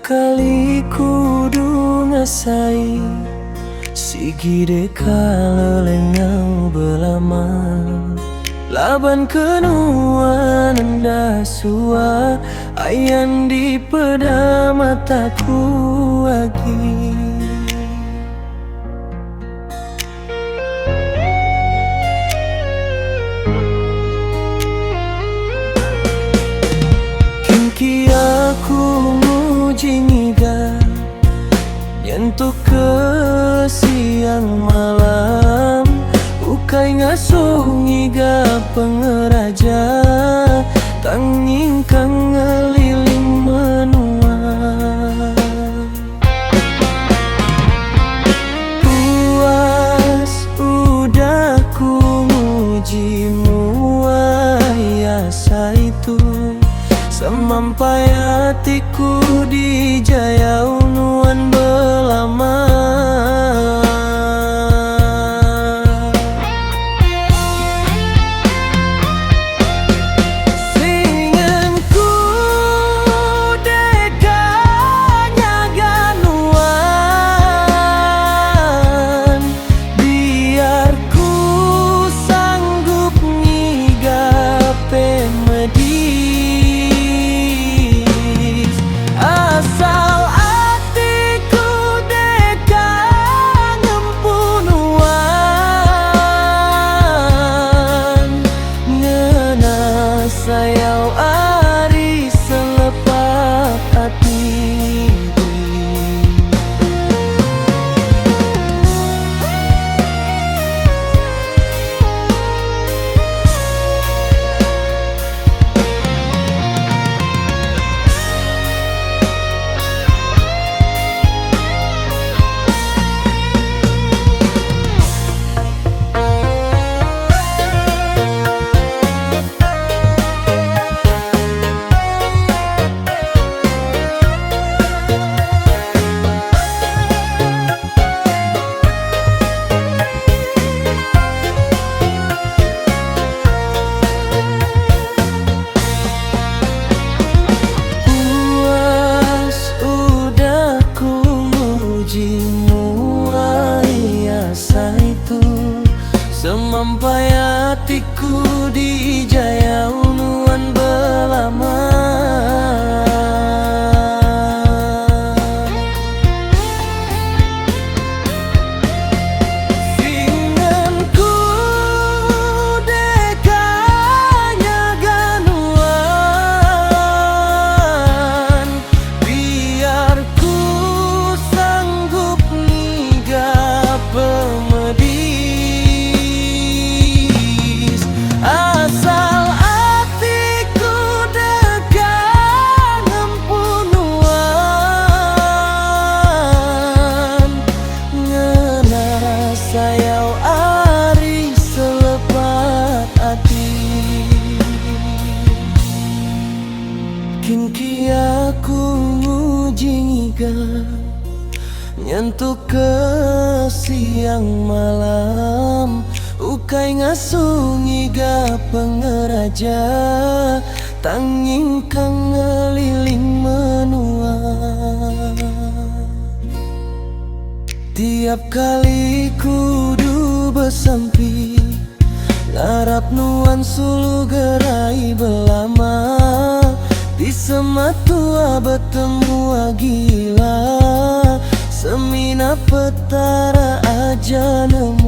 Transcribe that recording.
kali kudu ngasai Sigide kalelengau belama Laban kenuan anda sua Ayan di peda mataku lagi Kinki aku mujingiga Nyentuh ke siang malam Ukai ngasungiga pengeraja Tanging kang ngeliling menua Puas udah ku ngujimu ayasa itu Semampai hatiku di jaya unuan belama Singenku dekanya ganuan Biar ku sanggup ngigape medis Sayau ari selepas hati Semampai hatiku di jaya unuan belama Singenku dekanya ganuan Biar ku sanggup nigap pemedis Asal hatiku dekat empunuan Ngena sayau ari selepat hati Kinki aku ngujingiga Nyentuh ke siang malam Ukai ngasungiga pengeraja Tanging kang ngeliling menua Tiap kali kudu besampi Ngarap nuan sulu gerai belama Di sematua bertemu gila Semina petara aja nemu